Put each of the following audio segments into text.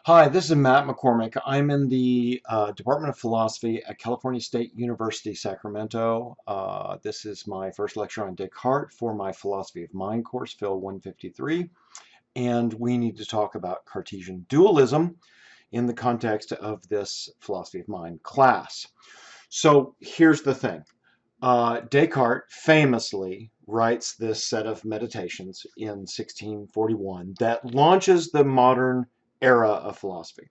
Hi, this is Matt McCormick. I'm in the Department of Philosophy at California State University, Sacramento. This is my first lecture on Descartes for my Philosophy of Mind course, Phil 153. And we need to talk about Cartesian dualism in the context of this Philosophy of Mind class. So here's the thing. Descartes famously writes this set of meditations in 1641 that launches the modern era of philosophy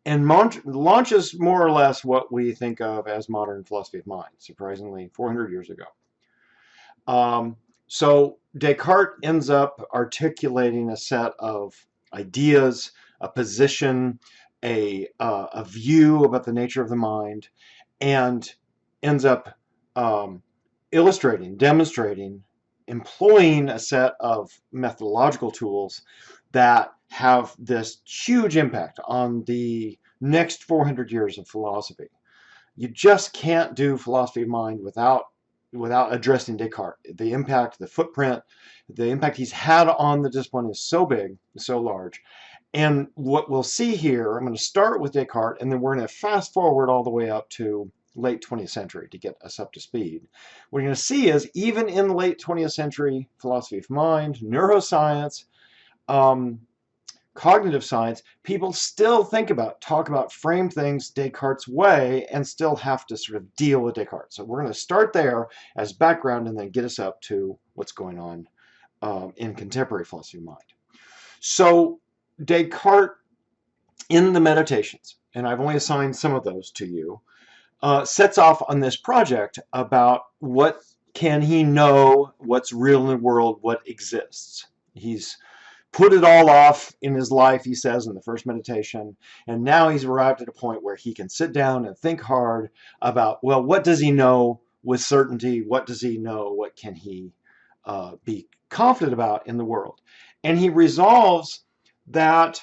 and launches more or less what we think of as modern philosophy of mind, surprisingly 400 years ago. So Descartes ends up articulating a set of ideas, a position, a view about the nature of the mind, and ends up illustrating, demonstrating, employing a set of methodological tools that have this huge impact on the next 400 years of philosophy. You just can't do philosophy of mind without addressing Descartes. The impact, the footprint, the impact he's had on the discipline is so big, so large. And what we'll see here, I'm going to start with Descartes, and then we're going to fast forward all the way up to late 20th century to get us up to speed. What you're going to see is even in late 20th century philosophy of mind, neuroscience, cognitive science, people still talk about, frame things Descartes' way and still have to sort of deal with Descartes. So we're going to start there as background and then get us up to what's going on in contemporary philosophy of mind. So Descartes in the Meditations, and I've only assigned some of those to you, sets off on this project about what can he know, what's real in the world, what exists. He's put it all off in his life, he says in the first meditation, and now he's arrived at a point where he can sit down and think hard about, well, what does he know with certainty? What does he know? What can he be confident about in the world? And he resolves that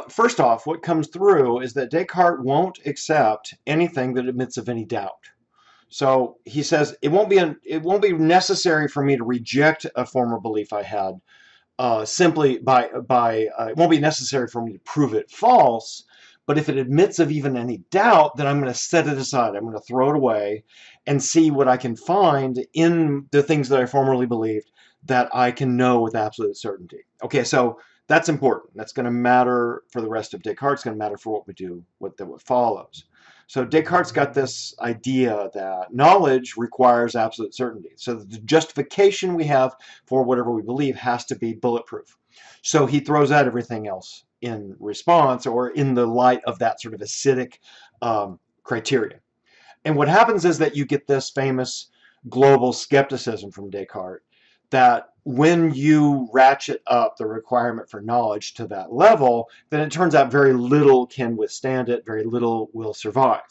first off, what comes through is that Descartes won't accept anything that admits of any doubt. So he says it won't be necessary for me to reject a former belief I had simply by it won't be necessary for me to prove it false. But if it admits of even any doubt, then I'm going to set it aside. I'm going to throw it away and see what I can find in the things that I formerly believed that I can know with absolute certainty. Okay, so that's important. That's going to matter for the rest of Descartes. It's going to matter for what we do, what follows. So Descartes got this idea that knowledge requires absolute certainty. So the justification we have for whatever we believe has to be bulletproof. So he throws out everything else in response or in the light of that sort of acidic criteria. And what happens is that you get this famous global skepticism from Descartes, that when you ratchet up the requirement for knowledge to that level, then it turns out very little can withstand it, very little will survive.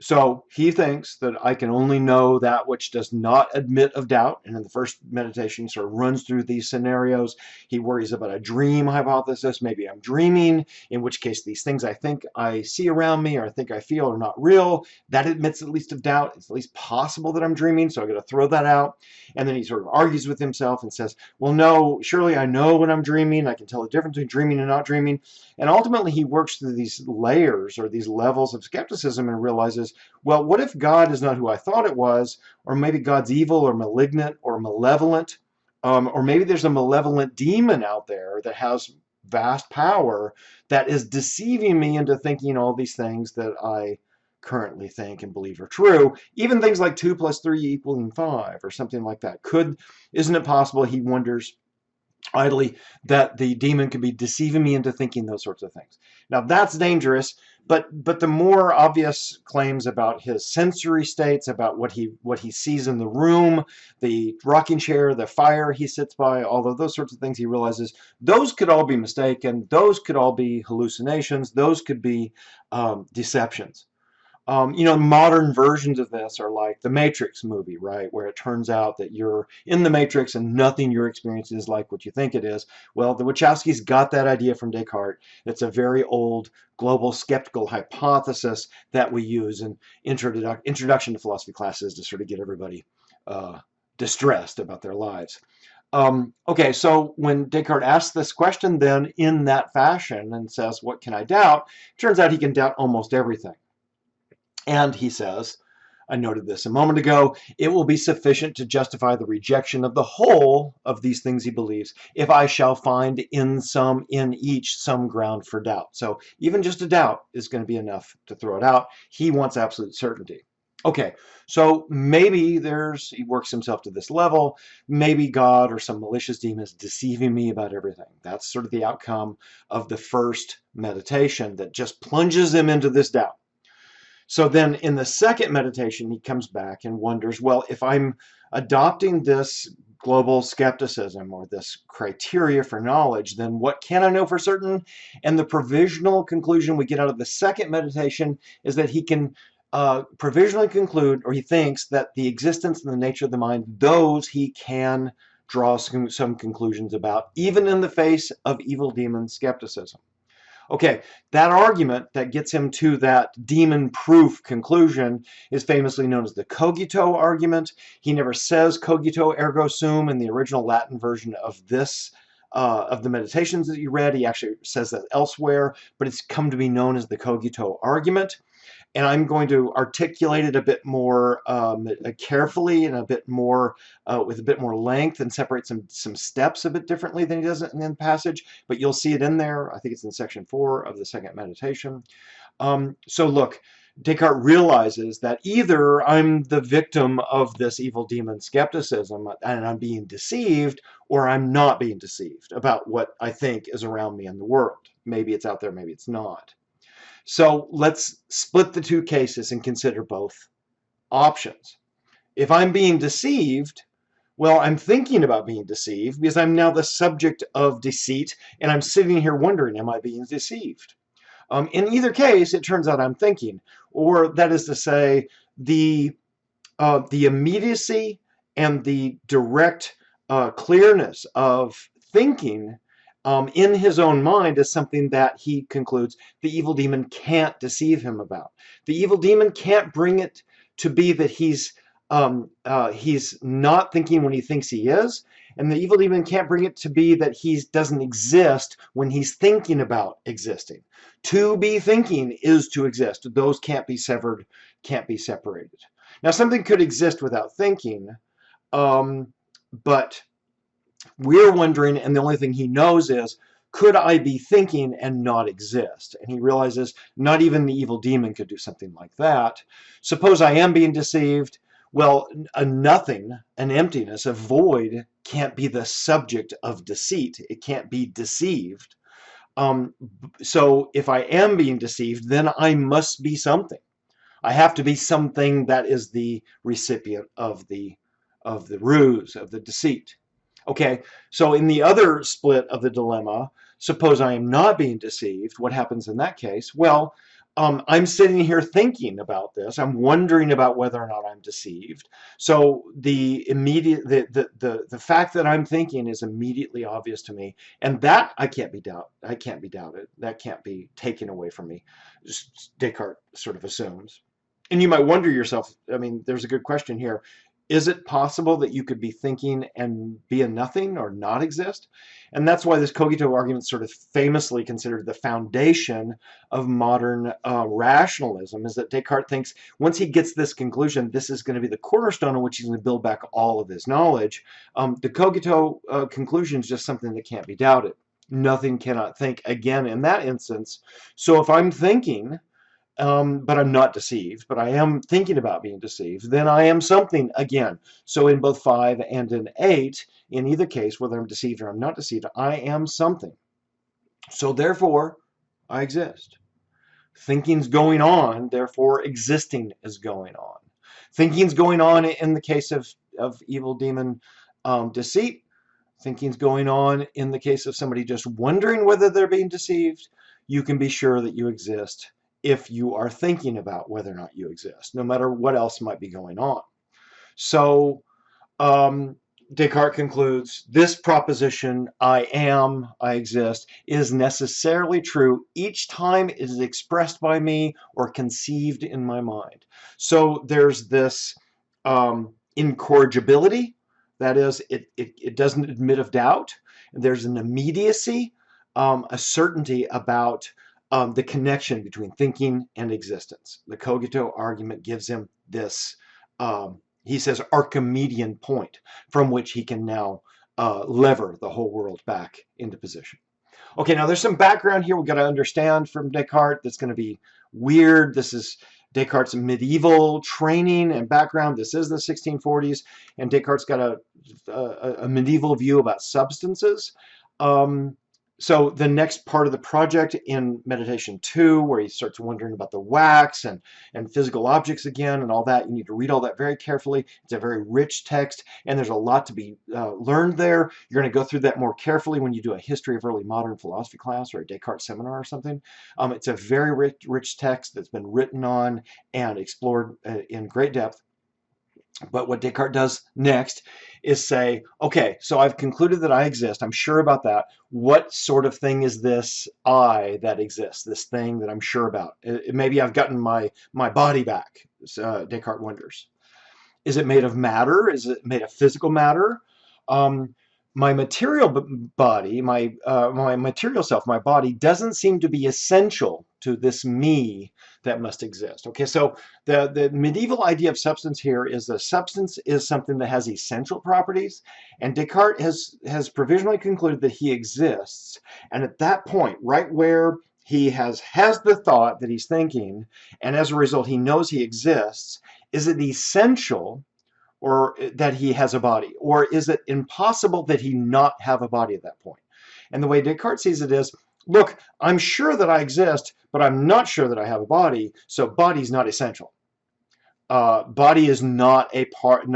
So he thinks that I can only know that which does not admit of doubt. And in the first meditation, he sort of runs through these scenarios. He worries about a dream hypothesis. Maybe I'm dreaming, in which case these things I think I see around me or I think I feel are not real. That admits at least of doubt. It's at least possible that I'm dreaming, so I'm going to throw that out. And then he sort of argues with himself and says, well, no, surely I know when I'm dreaming. I can tell the difference between dreaming and not dreaming. And ultimately, he works through these layers or these levels of skepticism and realizes, well, what if God is not who I thought it was? Or maybe God's evil or malignant or malevolent? Or maybe there's a malevolent demon out there that has vast power that is deceiving me into thinking all these things that I currently think and believe are true. Even things like 2 + 3 equaling 5 or something like that. Isn't it possible, he wonders idly, that the demon could be deceiving me into thinking those sorts of things? Now that's dangerous, but the more obvious claims about his sensory states, about what he sees in the room, the rocking chair, the fire he sits by, all of those sorts of things, he realizes those could all be mistaken, those could all be hallucinations, those could be deceptions. Modern versions of this are like the Matrix movie, right? Where it turns out that you're in the Matrix and nothing you're experiencing is like what you think it is. Well, the Wachowskis got that idea from Descartes. It's a very old global skeptical hypothesis that we use in introduction to philosophy classes to sort of get everybody distressed about their lives. Okay, so when Descartes asks this question then in that fashion and says, what can I doubt? Turns out he can doubt almost everything. And he says, I noted this a moment ago, it will be sufficient to justify the rejection of the whole of these things he believes, if I shall find in each some ground for doubt. So even just a doubt is going to be enough to throw it out. He wants absolute certainty. Okay, so maybe he works himself to this level. Maybe God or some malicious demon is deceiving me about everything. That's sort of the outcome of the first meditation that just plunges him into this doubt. So then in the second meditation, he comes back and wonders, well, if I'm adopting this global skepticism or this criteria for knowledge, then what can I know for certain? And the provisional conclusion we get out of the second meditation is that he can provisionally conclude, or he thinks that the existence and the nature of the mind, those he can draw some conclusions about, even in the face of evil demon skepticism. Okay, that argument that gets him to that demon-proof conclusion is famously known as the Cogito argument. He never says cogito ergo sum in the original Latin version of this, of the meditations that you read. He actually says that elsewhere, but it's come to be known as the Cogito argument. And I'm going to articulate it a bit more carefully and a bit more with a bit more length and separate some steps a bit differently than he does in the passage. But you'll see it in there. I think it's in section 4 of the second meditation. So look, Descartes realizes that either I'm the victim of this evil demon skepticism and I'm being deceived, or I'm not being deceived about what I think is around me in the world. Maybe it's out there, maybe it's not. So let's split the two cases and consider both options. If I'm being deceived, well, I'm thinking about being deceived because I'm now the subject of deceit, and I'm sitting here wondering, am I being deceived? In either case, it turns out I'm thinking, or that is to say, the immediacy and the direct clearness of thinking in his own mind is something that he concludes the evil demon can't deceive him about. The evil demon can't bring it to be that he's not thinking when he thinks he is, and the evil demon can't bring it to be that he doesn't exist when he's thinking about existing. To be thinking is to exist. Those can't be severed, can't be separated. Now, something could exist without thinking, but we're wondering, and the only thing he knows is, could I be thinking and not exist? And he realizes not even the evil demon could do something like that. Suppose I am being deceived. Well, a nothing, an emptiness, a void can't be the subject of deceit. It can't be deceived. So if I am being deceived, then I must be something. I have to be something that is the recipient of the ruse, of the deceit. Okay, so in the other split of the dilemma, suppose I am not being deceived. What happens in that case? Well, I'm sitting here thinking about this. I'm wondering about whether or not I'm deceived. So the fact that I'm thinking is immediately obvious to me, and that I can't be doubted. That can't be taken away from me. Just Descartes sort of assumes. And you might wonder yourself, I mean, there's a good question here. Is it possible that you could be thinking and be a nothing or not exist? And that's why this Cogito argument is sort of famously considered the foundation of modern rationalism, is that Descartes thinks once he gets this conclusion, this is going to be the cornerstone on which he's going to build back all of his knowledge. The Cogito conclusion is just something that can't be doubted. Nothing cannot think again in that instance. So if I'm thinking, but I'm not deceived, but I am thinking about being deceived, then I am something again. So in both 5 and in 8, in either case, whether I'm deceived or I'm not deceived, I am something. So therefore, I exist. Thinking's going on, therefore existing is going on. Thinking's going on in the case of evil demon deceit. Thinking's going on in the case of somebody just wondering whether they're being deceived. You can be sure that you exist if you are thinking about whether or not you exist, no matter what else might be going on. So Descartes concludes, this proposition, I am, I exist, is necessarily true each time it is expressed by me or conceived in my mind. So there's this incorrigibility That is, it doesn't admit of doubt. There's an immediacy, a certainty about the connection between thinking and existence. The Cogito argument gives him this, he says, Archimedean point from which he can now lever the whole world back into position. Okay, now there's some background here we've got to understand from Descartes that's going to be weird. This is Descartes' medieval training and background. This is the 1640s, and Descartes got a medieval view about substances. So the next part of the project in Meditation 2, where he starts wondering about the wax and physical objects again and all that, you need to read all that very carefully. It's a very rich text, and there's a lot to be learned there. You're going to go through that more carefully when you do a history of early modern philosophy class or a Descartes seminar or something. It's a very rich text that's been written on and explored in great depth. But what Descartes does next is say, okay, so I've concluded that I exist. I'm sure about that. What sort of thing is this I that exists, this thing that I'm sure about? Maybe I've gotten my body back, Descartes wonders. Is it made of matter? Is it made of physical matter? My material body, my material self, my body, doesn't seem to be essential to this me that must exist. Okay, so the medieval idea of substance here is that substance is something that has essential properties, and Descartes has provisionally concluded that he exists, and at that point, right where he has the thought that he's thinking, and as a result he knows he exists, is it essential or that he has a body? Or is it impossible that he not have a body at that point? And the way Descartes sees it is, look, I'm sure that I exist, but I'm not sure that I have a body, so body's not essential. Body is not a part,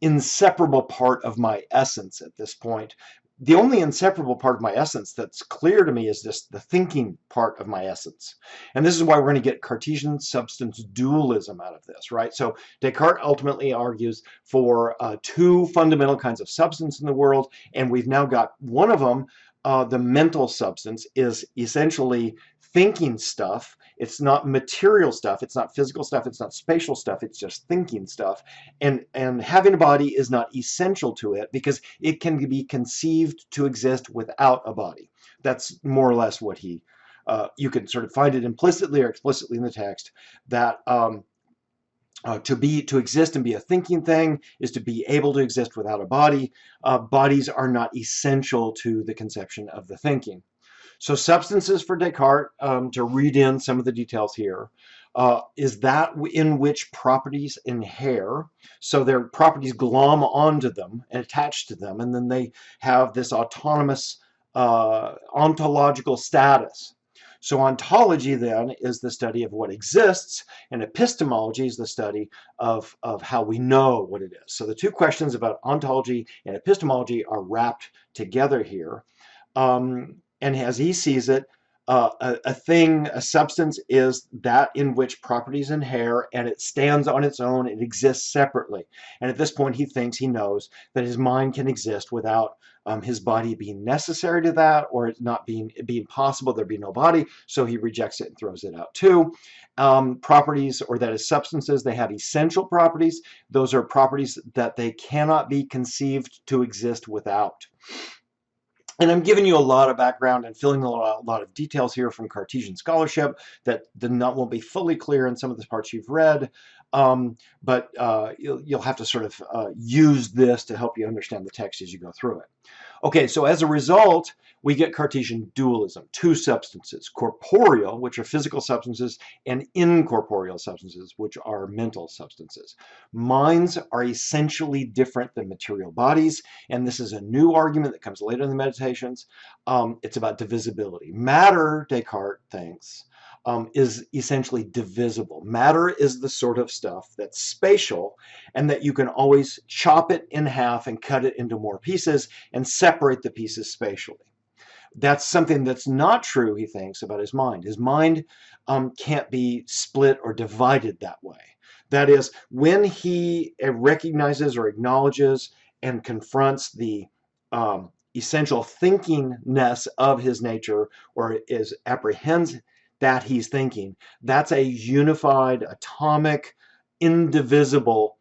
inseparable part of my essence at this point. The only inseparable part of my essence that's clear to me is just the thinking part of my essence. And this is why we're going to get Cartesian substance dualism out of this, right? So Descartes ultimately argues for two fundamental kinds of substance in the world, and we've now got one of them. The mental substance is essentially thinking stuff. It's not material stuff. It's not physical stuff. It's not spatial stuff. It's just thinking stuff. And having a body is not essential to it because it can be conceived to exist without a body. That's more or less what he, you can sort of find it implicitly or explicitly in the text that to exist and be a thinking thing is to be able to exist without a body. Bodies are not essential to the conception of the thinking. So substances for Descartes, to read in some of the details here, is that in which properties inhere. So their properties glom onto them and attach to them, and then they have this autonomous ontological status. So ontology then is the study of what exists, and epistemology is the study of how we know what it is. So the two questions about ontology and epistemology are wrapped together here. And as he sees it, a thing, a substance is that in which properties inhere, and it stands on its own, it exists separately. And at this point he thinks, he knows, that his mind can exist without his body being necessary to that, or it not being possible, there be no body, so he rejects it and throws it out too. Properties, or that is substances, they have essential properties. Those are properties that they cannot be conceived to exist without. And I'm giving you a lot of background and filling a lot of details here from Cartesian scholarship that won't be fully clear in some of the parts you've read, but you'll have to sort of use this to help you understand the text as you go through it. Okay, so as a result, we get Cartesian dualism, two substances, corporeal, which are physical substances, and incorporeal substances, which are mental substances. Minds are essentially different than material bodies, and this is a new argument that comes later in the Meditations. It's about divisibility. Matter, Descartes thinks, is essentially divisible. Matter is the sort of stuff that's spatial and that you can always chop it in half and cut it into more pieces and separate the pieces spatially. That's something that's not true, he thinks, about his mind. His mind can't be split or divided that way. That is, when he recognizes or acknowledges and confronts the essential thinkingness of his nature, or apprehends that he's thinking, that's a unified, atomic, indivisible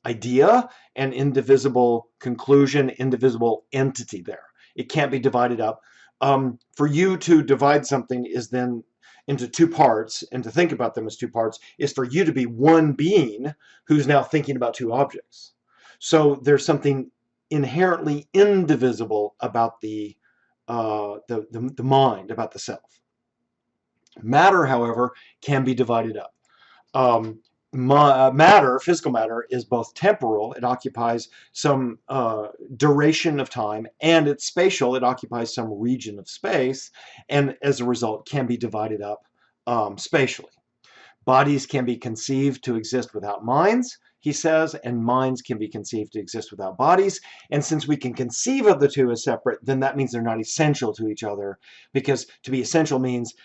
idea and indivisible conclusion, indivisible entity there. It can't be divided up. For you to divide something is then into two parts, and to think about them as two parts is for you to be one being who's now thinking about two objects. So there's something inherently indivisible about the mind, about the self. Matter, however, can be divided up. Matter, physical matter, is both temporal, it occupies some duration of time, and it's spatial, it occupies some region of space, and as a result can be divided up spatially. Bodies can be conceived to exist without minds, he says, and minds can be conceived to exist without bodies. And since we can conceive of the two as separate, then that means they're not essential to each other, because to be essential means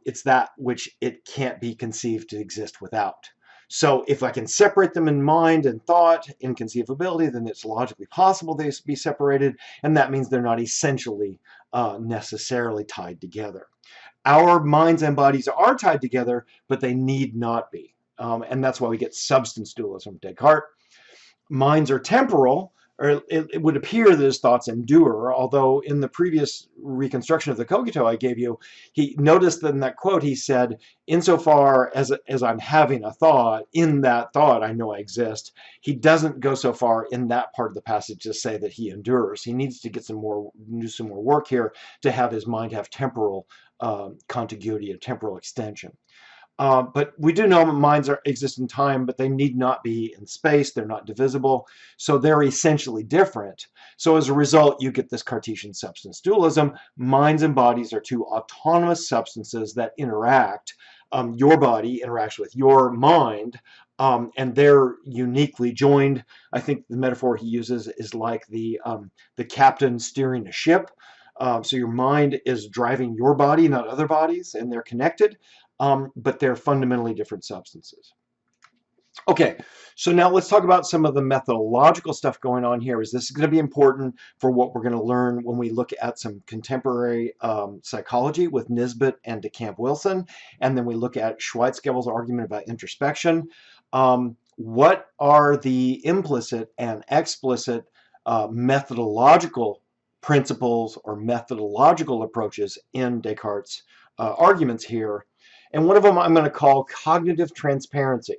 it's that which it can't be conceived to exist without. So if I can separate them in mind and thought, in conceivability, then it's logically possible they be separated, and that means they're not essentially necessarily tied together. Our minds and bodies are tied together, but they need not be. And that's why we get substance dualism from Descartes. Minds are temporal, or it would appear that his thoughts endure, although in the previous reconstruction of the Cogito I gave you, he noticed that in that quote he said, insofar as I'm having a thought, in that thought I know I exist. He doesn't go so far in that part of the passage to say that he endures. He needs to get do some more work here to have his mind have temporal contiguity, a temporal extension. But we do know minds exist in time, but they need not be in space. They're not divisible, so they're essentially different. So as a result, you get this Cartesian substance dualism. Minds and bodies are two autonomous substances that interact. Your body interacts with your mind, and they're uniquely joined. I think the metaphor he uses is like the captain steering a ship. So your mind is driving your body, not other bodies, and they're connected. But they're fundamentally different substances. Okay, so now let's talk about some of the methodological stuff going on here. This is going to be important for what we're going to learn when we look at some contemporary psychology with Nisbet and DeCamp-Wilson, and then we look at Schweizgebel's argument about introspection. What are the implicit and explicit methodological principles or methodological approaches in Descartes' arguments here? And one of them I'm going to call cognitive transparency.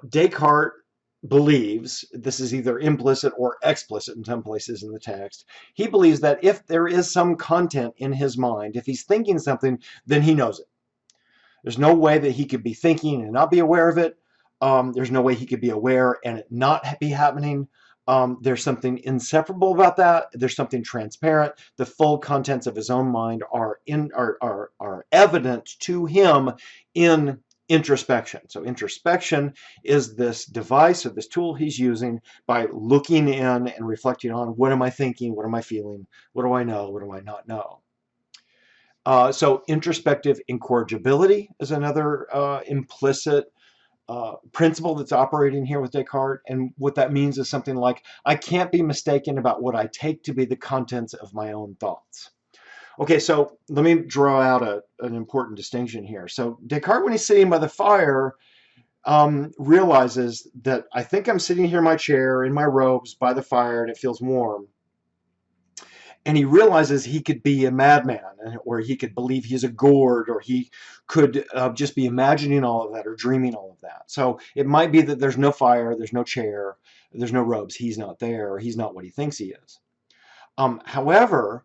Descartes believes, this is either implicit or explicit in some places in the text, he believes that if there is some content in his mind, if he's thinking something, then he knows it. There's no way that he could be thinking and not be aware of it. There's no way he could be aware and it not be happening. There's something inseparable about that. There's something transparent. The full contents of his own mind are evident to him in introspection. So introspection is this device or this tool he's using by looking in and reflecting on, what am I thinking? What am I feeling? What do I know? What do I not know? So introspective incorrigibility is another implicit principle that's operating here with Descartes, and what that means is something like, I can't be mistaken about what I take to be the contents of my own thoughts. Okay, so let me draw out an important distinction here. So Descartes, when he's sitting by the fire, realizes that I think I'm sitting here in my chair, in my robes, by the fire, and it feels warm. And he realizes he could be a madman, or he could believe he's a gourd, or he could just be imagining all of that or dreaming all of that. So it might be that there's no fire, there's no chair, there's no robes, he's not there, or he's not what he thinks he is. However,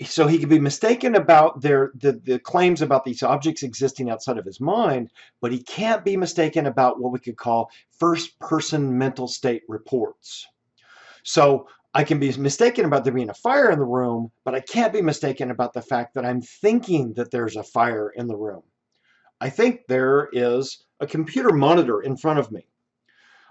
so he could be mistaken about the claims about these objects existing outside of his mind, but he can't be mistaken about what we could call first-person mental state reports. So I can be mistaken about there being a fire in the room, but I can't be mistaken about the fact that I'm thinking that there's a fire in the room. I think there is a computer monitor in front of me.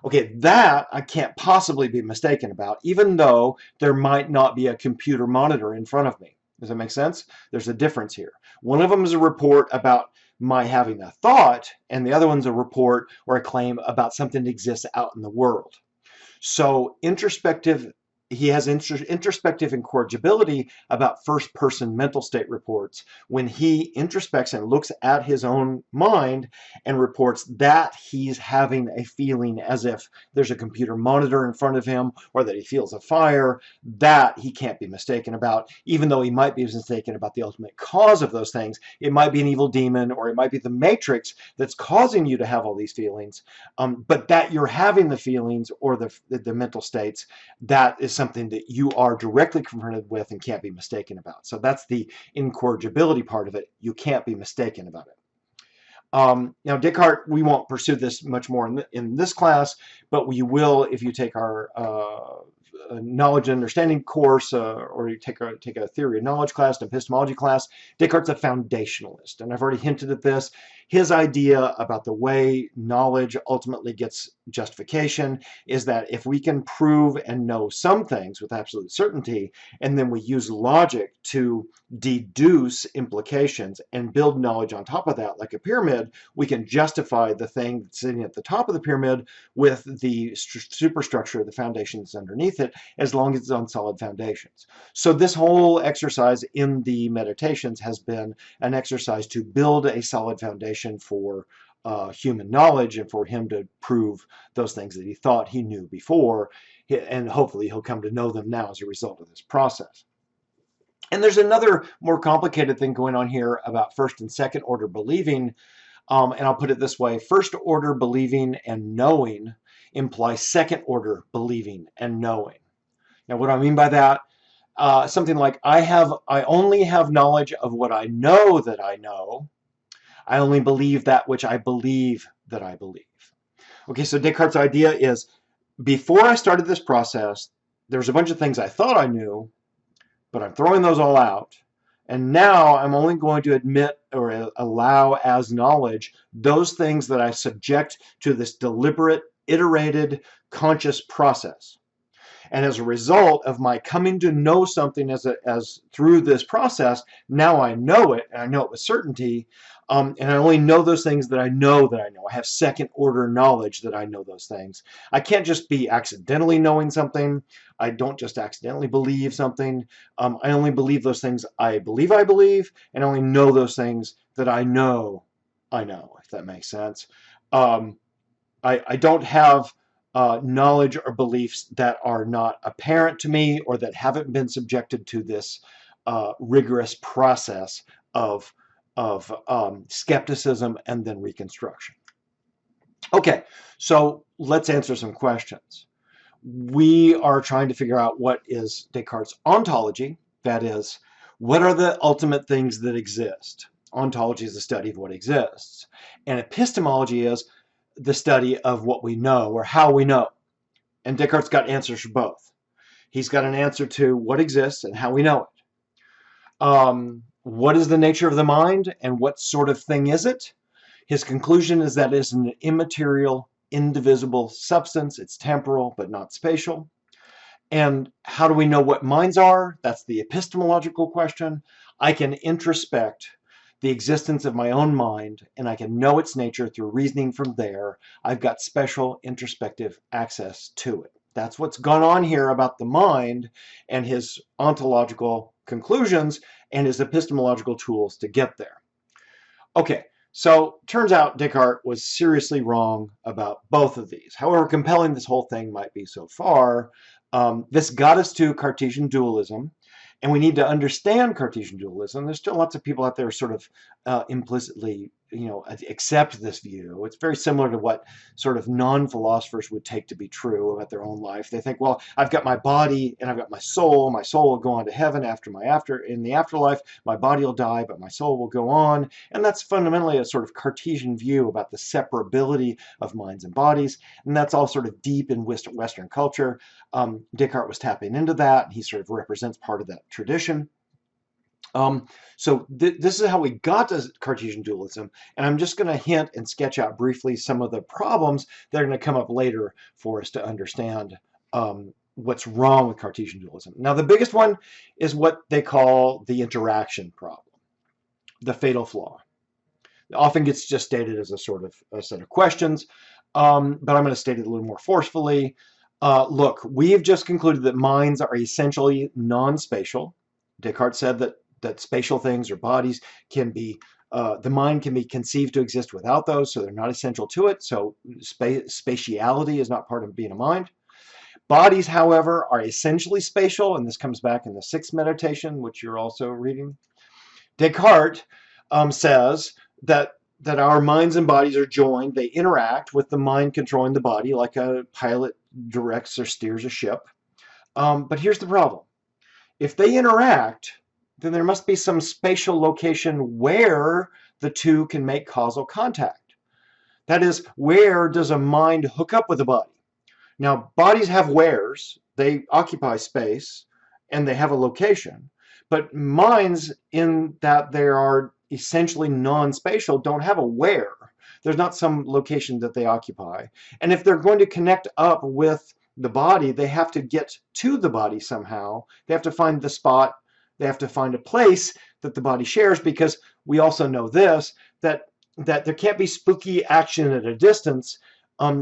Okay, that I can't possibly be mistaken about, even though there might not be a computer monitor in front of me. Does that make sense? There's a difference here. One of them is a report about my having a thought, and the other one's a report or a claim about something that exists out in the world. So introspective he has introspective incorrigibility about first-person mental state reports when he introspects and looks at his own mind and reports that he's having a feeling as if there's a computer monitor in front of him, or that he feels a fire. That he can't be mistaken about, even though he might be mistaken about the ultimate cause of those things. It might be an evil demon, or it might be the matrix that's causing you to have all these feelings, but that you're having the feelings or the mental states, that is something that you are directly confronted with and can't be mistaken about. So that's the incorrigibility part of it. You can't be mistaken about it. Now, Descartes, we won't pursue this much more in this class, but we will if you take our knowledge and understanding course, or you take a theory of knowledge class, an epistemology class. Descartes' a foundationalist, and I've already hinted at this. His idea about the way knowledge ultimately gets justification is that if we can prove and know some things with absolute certainty, and then we use logic to deduce implications and build knowledge on top of that, like a pyramid, we can justify the thing that's sitting at the top of the pyramid with the superstructure of the foundations underneath it, as long as it's on solid foundations. So this whole exercise in the meditations has been an exercise to build a solid foundation for human knowledge, and for him to prove those things that he thought he knew before, and hopefully he'll come to know them now as a result of this process. And there's another more complicated thing going on here about first and second order believing, and I'll put it this way: first order believing and knowing imply second order believing and knowing. Now, what do I mean by that? Something like, I only have knowledge of what I know that I know. I only believe that which I believe that I believe. Okay, so Descartes' idea is, before I started this process, there was a bunch of things I thought I knew, but I'm throwing those all out. And now I'm only going to admit or allow as knowledge those things that I subject to this deliberate, iterated, conscious process. And as a result of my coming to know something as through this process, now I know it, and I know it with certainty, and I only know those things that I know that I know. I have second order knowledge that I know those things. I can't just be accidentally knowing something. I don't just accidentally believe something. I only believe those things I believe, and I only know those things that I know, if that makes sense. I don't have knowledge or beliefs that are not apparent to me, or that haven't been subjected to this rigorous process of skepticism and then reconstruction. Okay, so let's answer some questions. We are trying to figure out what is Descartes' ontology. That is, what are the ultimate things that exist? Ontology is the study of what exists. And epistemology is the study of what we know, or how we know. And Descartes got answers for both. He's got an answer to what exists and how we know it. What is the nature of the mind, and what sort of thing is it? His conclusion is that it is an immaterial, indivisible substance. It's temporal, but not spatial. And how do we know what minds are? That's the epistemological question. I can introspect the existence of my own mind, and I can know its nature through reasoning from there. I've got special introspective access to it. That's what's gone on here about the mind and his ontological conclusions and his epistemological tools to get there. Okay, so turns out Descartes was seriously wrong about both of these. However compelling this whole thing might be so far, this got us to Cartesian dualism. And we need to understand Cartesian dualism. There's still lots of people out there sort of implicitly, accept this view. It's very similar to what sort of non-philosophers would take to be true about their own life. They think, well, I've got my body and I've got my soul. My soul will go on to heaven in the afterlife. My body will die, but my soul will go on. And that's fundamentally a sort of Cartesian view about the separability of minds and bodies. And that's all sort of deep in Western culture. Descartes was tapping into that. He sort of represents part of that tradition. So this is how we got to Cartesian dualism, and I'm just going to hint and sketch out briefly some of the problems that are going to come up later for us to understand what's wrong with Cartesian dualism. Now, the biggest one is what they call the interaction problem, the fatal flaw. It often gets just stated as a sort of a set of questions, but I'm going to state it a little more forcefully. Look, we've just concluded that minds are essentially non-spatial. Descartes said that spatial things or bodies can be, the mind can be conceived to exist without those, so they're not essential to it. So spatiality is not part of being a mind. Bodies, however, are essentially spatial, and this comes back in the sixth meditation, which you're also reading. Descartes says that our minds and bodies are joined. They interact with the mind controlling the body like a pilot directs or steers a ship. But here's the problem. If they interact, then there must be some spatial location where the two can make causal contact. That is, where does a mind hook up with a body? Now, bodies have wheres. They occupy space, and they have a location. But minds, in that they are essentially non-spatial, don't have a where. There's not some location that they occupy. And if they're going to connect up with the body, they have to get to the body somehow. They have to find the spot. They have to find a place that the body shares, because we also know this, that there can't be spooky action at a distance.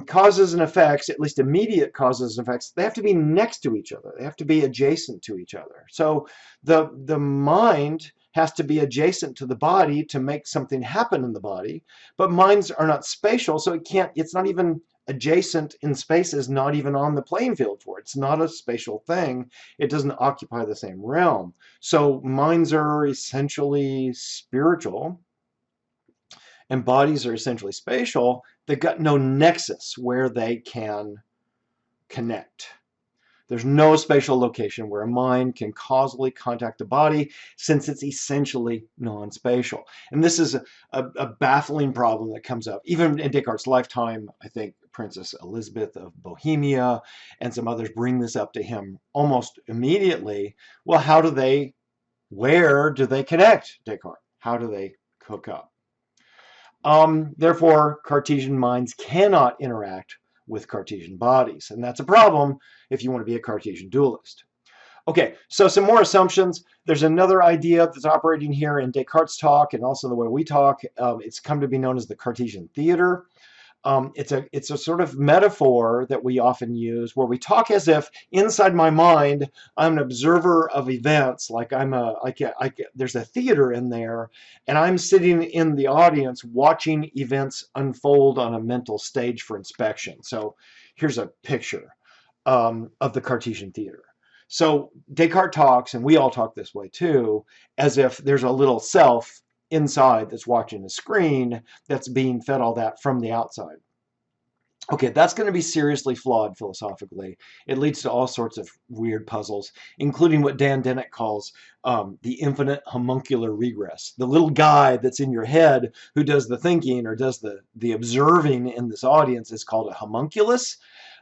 Causes and effects, at least immediate causes and effects, they have to be next to each other. They have to be adjacent to each other. So the mind has to be adjacent to the body to make something happen in the body. But minds are not spatial, so it's not even adjacent in space, is not even on the playing field for it. It's not a spatial thing. It doesn't occupy the same realm. So minds are essentially spiritual, and bodies are essentially spatial. They've got no nexus where they can connect. There's no spatial location where a mind can causally contact a body, since it's essentially non-spatial. And this is a baffling problem that comes up. Even in Descartes' lifetime, I think Princess Elizabeth of Bohemia and some others bring this up to him almost immediately. Well, where do they connect, Descartes? How do they hook up? Therefore, Cartesian minds cannot interact with Cartesian bodies. And that's a problem if you want to be a Cartesian dualist. Okay, so some more assumptions. There's another idea that's operating here in Descartes' talk and also the way we talk. It's come to be known as the Cartesian theater. It's a sort of metaphor that we often use, where we talk as if inside my mind I'm an observer of events, like there's a theater in there, and I'm sitting in the audience watching events unfold on a mental stage for inspection. So here's a picture of the Cartesian theater. So Descartes talks, and we all talk this way too, as if there's a little self inside that's watching the screen that's being fed all that from the outside. Okay, that's going to be seriously flawed philosophically. It leads to all sorts of weird puzzles, including what Dan Dennett calls the infinite homuncular regress. The little guy that's in your head who does the thinking or does the observing in this audience is called a homunculus.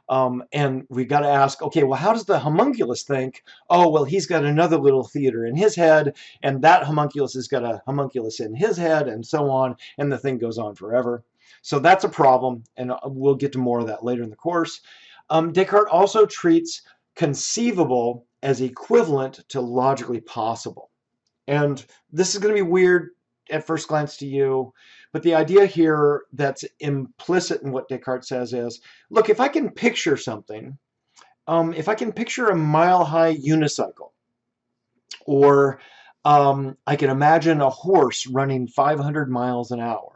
And we've got to ask, okay, well, how does the homunculus think? Oh, well, he's got another little theater in his head, and that homunculus has got a homunculus in his head, and so on, and the thing goes on forever. So that's a problem, and we'll get to more of that later in the course. Descartes also treats conceivable as equivalent to logically possible. And this is going to be weird at first glance to you, but the idea here that's implicit in what Descartes says is, look, if I can picture something, if I can picture a mile-high unicycle, or I can imagine a horse running 500 miles an hour,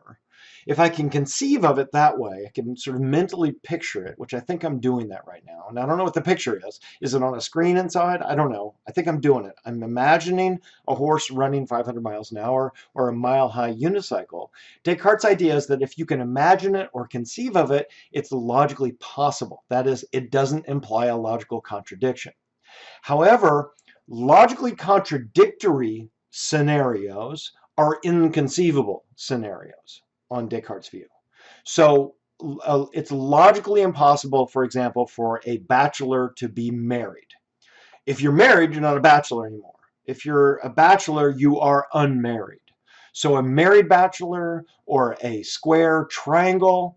if I can conceive of it that way, I can sort of mentally picture it, which I think I'm doing that right now. And I don't know what the picture is. Is it on a screen inside? I don't know. I think I'm doing it. I'm imagining a horse running 500 miles an hour or a mile-high unicycle. Descartes' idea is that if you can imagine it or conceive of it, it's logically possible. That is, it doesn't imply a logical contradiction. However, logically contradictory scenarios are inconceivable scenarios on Descartes' view. So it's logically impossible, for example, for a bachelor to be married. If you're married, you're not a bachelor anymore. If you're a bachelor, you are unmarried. So a married bachelor or a square triangle,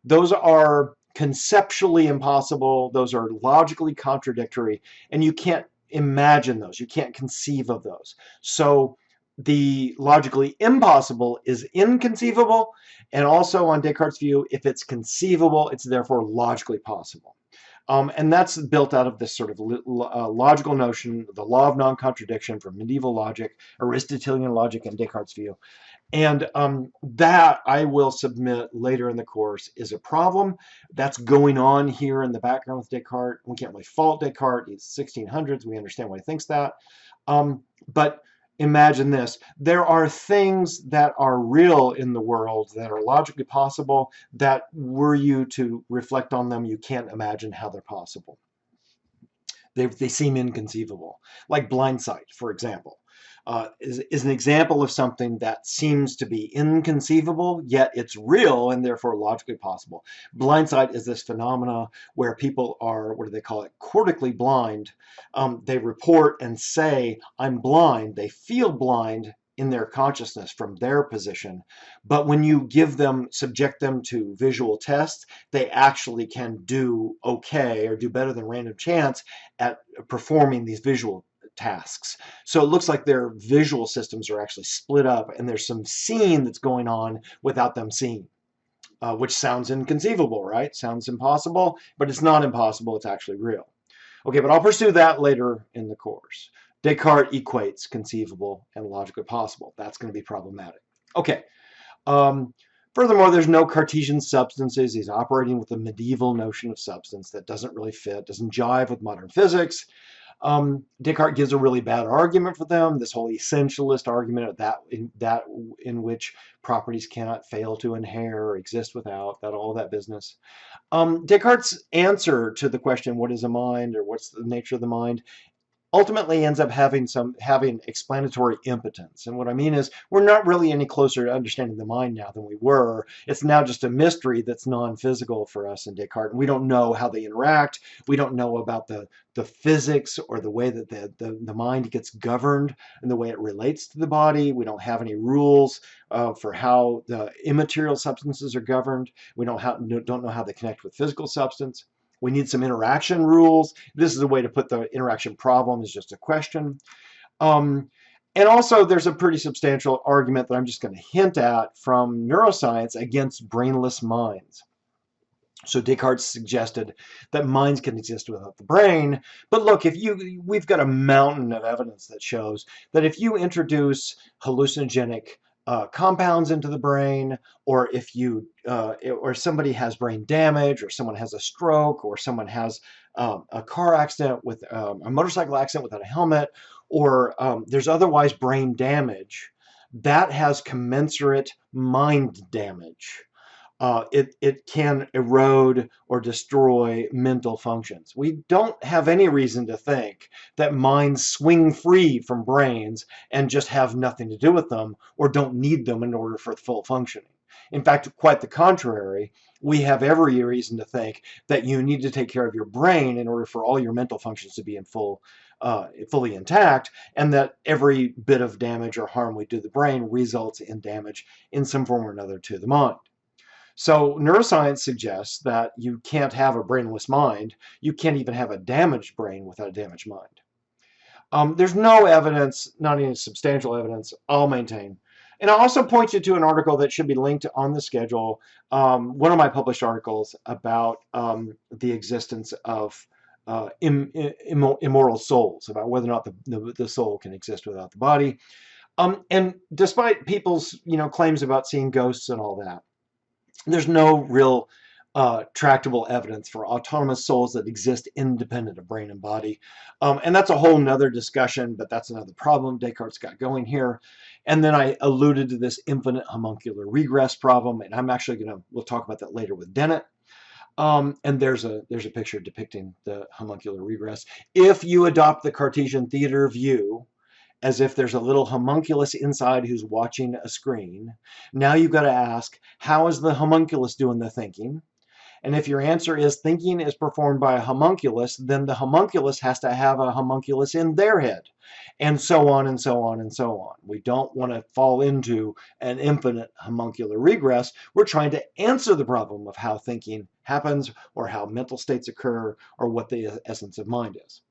those are conceptually impossible. Those are logically contradictory, and you can't imagine those. You can't conceive of those. So the logically impossible is inconceivable, and also on Descartes' view, if it's conceivable, it's therefore logically possible. And that's built out of this sort of logical notion, the law of non-contradiction from medieval logic, Aristotelian logic, and Descartes' view. And that, I will submit later in the course, is a problem that's going on here in the background with Descartes. We can't really fault Descartes. He's 1600s. We understand why he thinks that. But imagine this. There are things that are real in the world that are logically possible that, were you to reflect on them, you can't imagine how they're possible. They seem inconceivable. Like blind sight, for example. Is an example of something that seems to be inconceivable, yet it's real and therefore logically possible. Blind sight is this phenomena where people are, what do they call it, cortically blind. They report and say, I'm blind. They feel blind in their consciousness from their position. But when you subject them to visual tests, they actually can do okay or do better than random chance at performing these visual tasks. So it looks like their visual systems are actually split up and there's some seeing that's going on without them seeing, which sounds inconceivable, right? Sounds impossible, but it's not impossible. It's actually real. Okay, but I'll pursue that later in the course. Descartes equates conceivable and logically possible. That's going to be problematic. Okay. Furthermore, there's no Cartesian substances. He's operating with a medieval notion of substance that doesn't really fit, doesn't jive with modern physics. Descartes gives a really bad argument for them, this whole essentialist argument in which properties cannot fail to inhere or exist without, all that business. Descartes' answer to the question, what is a mind, or what's the nature of the mind, ultimately ends up having explanatory impotence. And what I mean is, we're not really any closer to understanding the mind now than we were. It's now just a mystery that's non-physical for us in Descartes. And we don't know how they interact. We don't know about the physics or the way that the mind gets governed and the way it relates to the body. We don't have any rules for how the immaterial substances are governed. We don't know how they connect with physical substance. We need some interaction rules. This is a way to put the interaction problem as just a question. And also, there's a pretty substantial argument that I'm just going to hint at from neuroscience against brainless minds. So Descartes suggested that minds can exist without the brain. But look, we've got a mountain of evidence that shows that if you introduce hallucinogenic compounds into the brain, or or somebody has brain damage, or someone has a stroke, or someone has a car accident with a motorcycle accident without a helmet, or there's otherwise brain damage, that has commensurate mind damage. It can erode or destroy mental functions. We don't have any reason to think that minds swing free from brains and just have nothing to do with them or don't need them in order for full functioning. In fact, quite the contrary, we have every reason to think that you need to take care of your brain in order for all your mental functions to be in fully intact, and that every bit of damage or harm we do to the brain results in damage in some form or another to the mind. So neuroscience suggests that you can't have a brainless mind. You can't even have a damaged brain without a damaged mind. There's no evidence, not any substantial evidence, I'll maintain. And I'll also point you to an article that should be linked on the schedule, one of my published articles about the existence of immortal souls, about whether or not the soul can exist without the body. And despite people's claims about seeing ghosts and all that, there's no real tractable evidence for autonomous souls that exist independent of brain and body. And that's a whole nother discussion, but that's another problem Descartes got going here. And then I alluded to this infinite homuncular regress problem, and I'm actually we'll talk about that later with Dennett. And there's a picture depicting the homuncular regress. If you adopt the Cartesian theater view, as if there's a little homunculus inside who's watching a screen, now you've got to ask, how is the homunculus doing the thinking? And if your answer is thinking is performed by a homunculus, then the homunculus has to have a homunculus in their head, and so on and so on and so on. We don't want to fall into an infinite homuncular regress. We're trying to answer the problem of how thinking happens, or how mental states occur, or what the essence of mind is.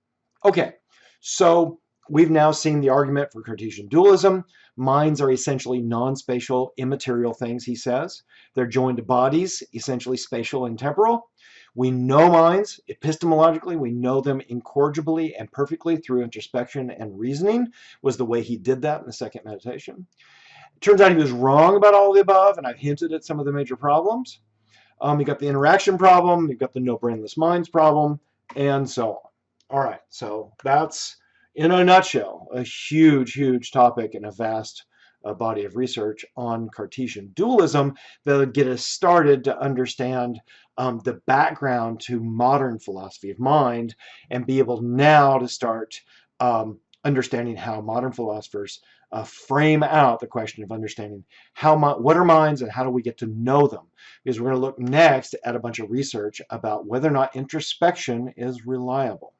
Okay, so we've now seen the argument for Cartesian dualism. Minds are essentially non-spatial, immaterial things, he says. They're joined to bodies, essentially spatial and temporal. We know minds epistemologically. We know them incorrigibly and perfectly through introspection and reasoning, was the way he did that in the second meditation. It turns out he was wrong about all of the above, and I've hinted at some of the major problems. You got the interaction problem, you've got the no brainless minds problem, and so on. All right, so that's, in a nutshell, a huge, huge topic and a vast body of research on Cartesian dualism that would get us started to understand the background to modern philosophy of mind and be able now to start understanding how modern philosophers frame out the question of understanding what are minds and how do we get to know them. Because we're going to look next at a bunch of research about whether or not introspection is reliable.